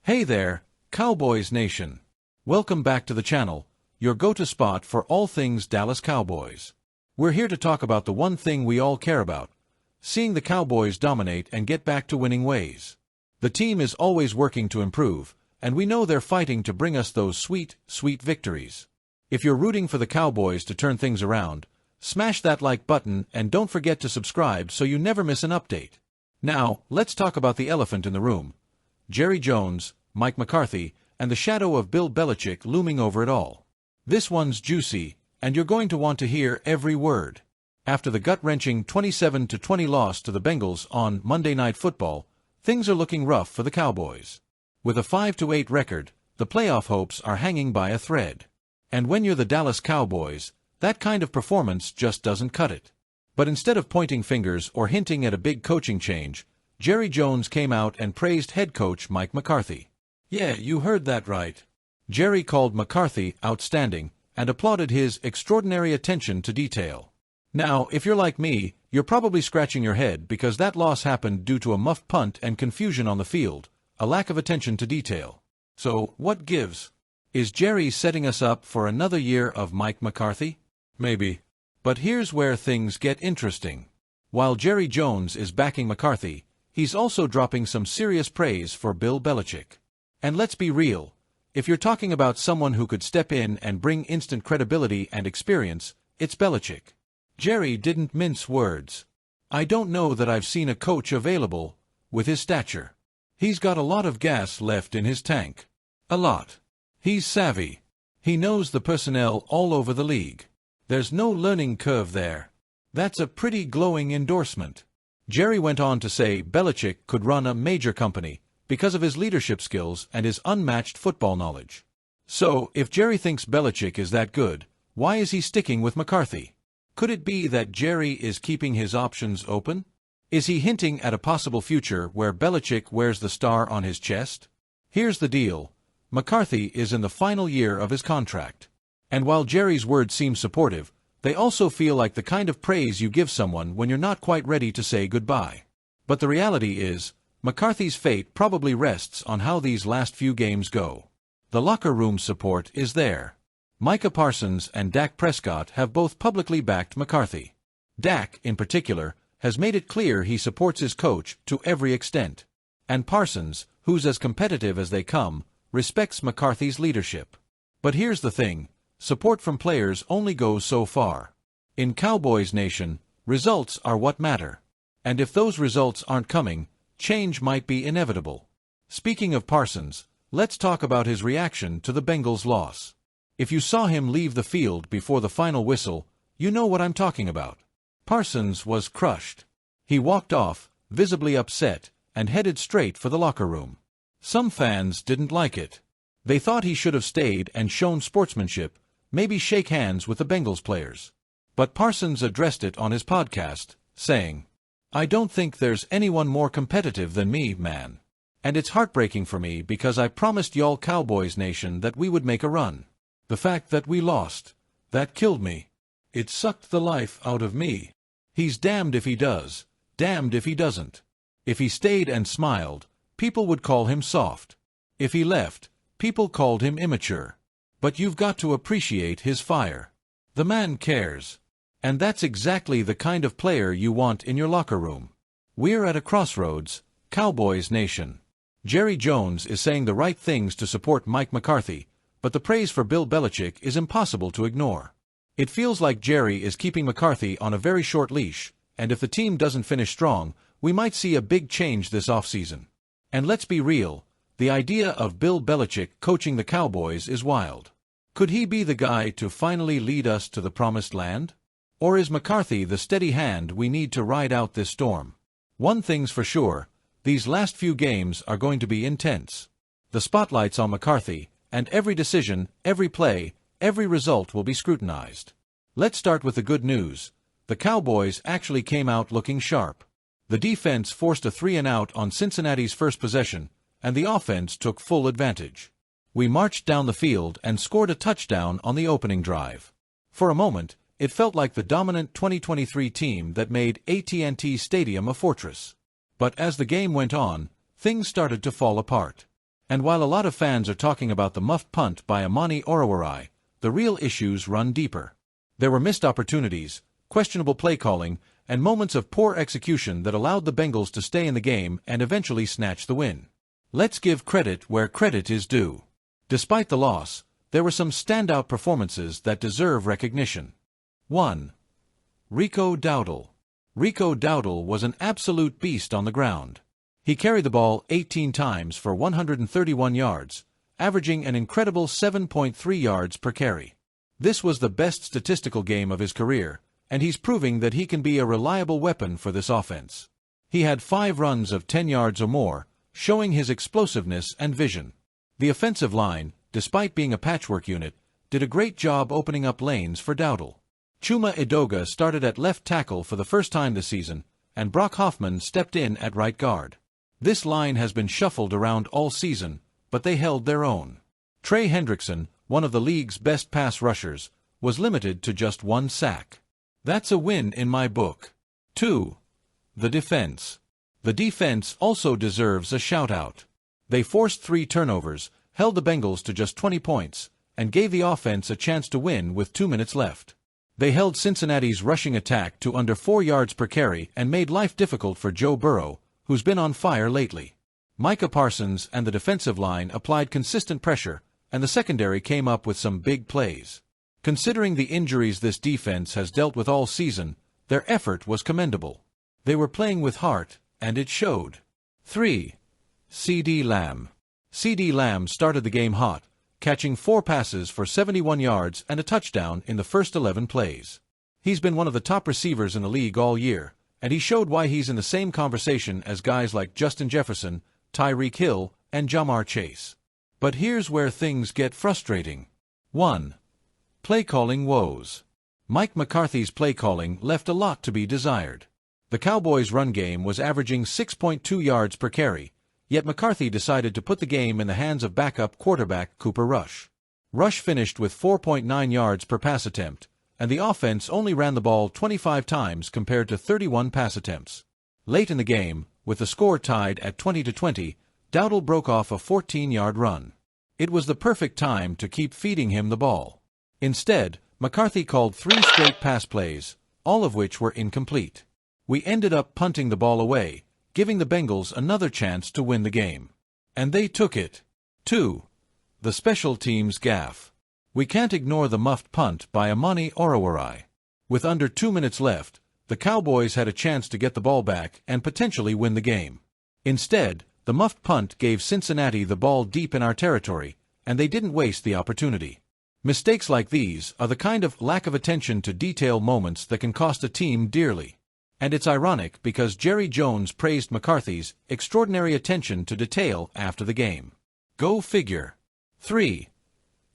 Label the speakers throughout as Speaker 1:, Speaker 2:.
Speaker 1: Hey there, Cowboys Nation. Welcome back to the channel, your go-to spot for all things Dallas Cowboys. We're here to talk about the one thing we all care about, seeing the Cowboys dominate and get back to winning ways. The team is always working to improve, and we know they're fighting to bring us those sweet, sweet victories. If you're rooting for the Cowboys to turn things around, smash that like button and don't forget to subscribe so you never miss an update. Now, let's talk about the elephant in the room. Jerry Jones, Mike McCarthy, and the shadow of Bill Belichick looming over it all. This one's juicy, and you're going to want to hear every word. After the gut-wrenching 27-20 loss to the Bengals on Monday Night Football, things are looking rough for the Cowboys. With a 5-8 record, the playoff hopes are hanging by a thread. And when you're the Dallas Cowboys, that kind of performance just doesn't cut it. But instead of pointing fingers or hinting at a big coaching change, Jerry Jones came out and praised head coach Mike McCarthy. Yeah, you heard that right. Jerry called McCarthy outstanding and applauded his extraordinary attention to detail. Now, if you're like me, you're probably scratching your head because that loss happened due to a muffed punt and confusion on the field, a lack of attention to detail. So, what gives? Is Jerry setting us up for another year of Mike McCarthy? Maybe. But here's where things get interesting. While Jerry Jones is backing McCarthy, he's also dropping some serious praise for Bill Belichick. And let's be real, if you're talking about someone who could step in and bring instant credibility and experience, it's Belichick. Jerry didn't mince words. I don't know that I've seen a coach available with his stature. He's got a lot of gas left in his tank. A lot. He's savvy. He knows the personnel all over the league. There's no learning curve there. That's a pretty glowing endorsement. Jerry went on to say Belichick could run a major company because of his leadership skills and his unmatched football knowledge. So, if Jerry thinks Belichick is that good, why is he sticking with McCarthy? Could it be that Jerry is keeping his options open? Is he hinting at a possible future where Belichick wears the star on his chest? Here's the deal. McCarthy is in the final year of his contract. And while Jerry's words seem supportive, they also feel like the kind of praise you give someone when you're not quite ready to say goodbye. But the reality is, McCarthy's fate probably rests on how these last few games go. The locker room support is there. Micah Parsons and Dak Prescott have both publicly backed McCarthy. Dak, in particular, has made it clear he supports his coach to every extent. And Parsons, who's as competitive as they come, respects McCarthy's leadership. But here's the thing. Support from players only goes so far. In Cowboys Nation, results are what matter. And if those results aren't coming, change might be inevitable. Speaking of Parsons, let's talk about his reaction to the Bengals' loss. If you saw him leave the field before the final whistle, you know what I'm talking about. Parsons was crushed. He walked off, visibly upset, and headed straight for the locker room. Some fans didn't like it. They thought he should have stayed and shown sportsmanship, maybe shake hands with the Bengals players. But Parsons addressed it on his podcast, saying, "I don't think there's anyone more competitive than me, man. And it's heartbreaking for me because I promised y'all Cowboys Nation that we would make a run. The fact that we lost, that killed me. It sucked the life out of me. He's damned if he does, damned if he doesn't. If he stayed and smiled, people would call him soft. If he left, people called him immature. But you've got to appreciate his fire. The man cares. And that's exactly the kind of player you want in your locker room. We're at a crossroads, Cowboys Nation. Jerry Jones is saying the right things to support Mike McCarthy, but the praise for Bill Belichick is impossible to ignore. It feels like Jerry is keeping McCarthy on a very short leash, and if the team doesn't finish strong, we might see a big change this offseason. And let's be real, the idea of Bill Belichick coaching the Cowboys is wild. Could he be the guy to finally lead us to the promised land? Or is McCarthy the steady hand we need to ride out this storm? One thing's for sure, these last few games are going to be intense. The spotlight's on McCarthy, and every decision, every play, every result will be scrutinized. Let's start with the good news. The Cowboys actually came out looking sharp. The defense forced a 3-and-out on Cincinnati's first possession, and the offense took full advantage. We marched down the field and scored a touchdown on the opening drive. For a moment, it felt like the dominant 2023 team that made AT&T Stadium a fortress. But as the game went on, things started to fall apart. And while a lot of fans are talking about the muffed punt by Amani Oruwariye, the real issues run deeper. There were missed opportunities, questionable play calling, and moments of poor execution that allowed the Bengals to stay in the game and eventually snatch the win. Let's give credit where credit is due. Despite the loss, there were some standout performances that deserve recognition. 1. Rico Dowdle. Rico Dowdle was an absolute beast on the ground. He carried the ball 18 times for 131 yards, averaging an incredible 7.3 yards per carry. This was the best statistical game of his career, and he's proving that he can be a reliable weapon for this offense. He had 5 runs of 10 yards or more, showing his explosiveness and vision. The offensive line, despite being a patchwork unit, did a great job opening up lanes for Dowdle. Chuma Edoga started at left tackle for the first time this season, and Brock Hoffman stepped in at right guard. This line has been shuffled around all season, but they held their own. Trey Hendrickson, one of the league's best pass rushers, was limited to just 1 sack. That's a win in my book. 2. The defense. The defense also deserves a shout-out. They forced 3 turnovers, held the Bengals to just 20 points, and gave the offense a chance to win with 2 minutes left. They held Cincinnati's rushing attack to under 4 yards per carry and made life difficult for Joe Burrow, who's been on fire lately. Micah Parsons and the defensive line applied consistent pressure, and the secondary came up with some big plays. Considering the injuries this defense has dealt with all season, their effort was commendable. They were playing with heart, and it showed. 3. CeeDee Lamb. CeeDee Lamb started the game hot, catching 4 passes for 71 yards and a touchdown in the first 11 plays. He's been one of the top receivers in the league all year, and he showed why he's in the same conversation as guys like Justin Jefferson, Tyreek Hill, and Jamar Chase. But here's where things get frustrating. 1. Play calling woes. Mike McCarthy's play calling left a lot to be desired. The Cowboys' run game was averaging 6.2 yards per carry, yet McCarthy decided to put the game in the hands of backup quarterback Cooper Rush. Rush finished with 4.9 yards per pass attempt, and the offense only ran the ball 25 times compared to 31 pass attempts. Late in the game, with the score tied at 20-20, Dowdle broke off a 14-yard run. It was the perfect time to keep feeding him the ball. Instead, McCarthy called 3 straight pass plays, all of which were incomplete. We ended up punting the ball away, giving the Bengals another chance to win the game. And they took it. 2. The special teams gaffe. We can't ignore the muffed punt by Amani Oruwariye. With under 2 minutes left, the Cowboys had a chance to get the ball back and potentially win the game. Instead, the muffed punt gave Cincinnati the ball deep in our territory, and they didn't waste the opportunity. Mistakes like these are the kind of lack of attention to detail moments that can cost a team dearly. And it's ironic because Jerry Jones praised McCarthy's extraordinary attention to detail after the game. Go figure. 3.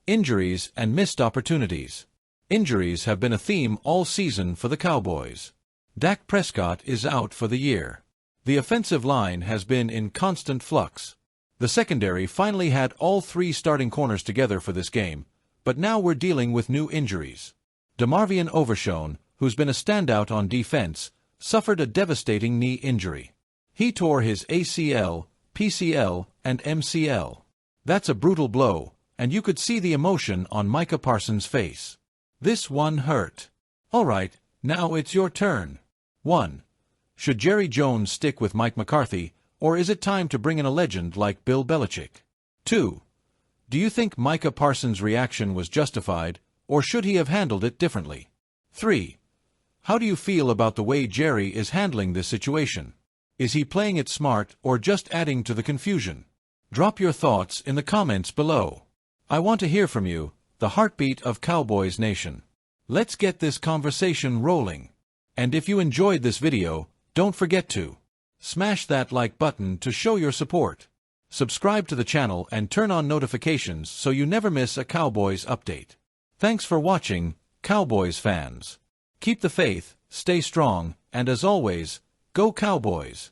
Speaker 1: Injuries and missed opportunities. Injuries have been a theme all season for the Cowboys. Dak Prescott is out for the year. The offensive line has been in constant flux. The secondary finally had all 3 starting corners together for this game, but now we're dealing with new injuries. DeMarvion Overshown, who's been a standout on defense, suffered a devastating knee injury. He tore his ACL, PCL, and MCL. That's a brutal blow, and you could see the emotion on Micah Parsons' face. This one hurt. All right, now it's your turn. 1. Should Jerry Jones stick with Mike McCarthy, or is it time to bring in a legend like Bill Belichick? 2. Do you think Micah Parsons' reaction was justified, or should he have handled it differently? 3. How do you feel about the way Jerry is handling this situation? Is he playing it smart or just adding to the confusion? Drop your thoughts in the comments below. I want to hear from you, the heartbeat of Cowboys Nation. Let's get this conversation rolling. And if you enjoyed this video, don't forget to smash that like button to show your support. Subscribe to the channel and turn on notifications so you never miss a Cowboys update. Thanks for watching, Cowboys fans. Keep the faith, stay strong, and as always, go Cowboys!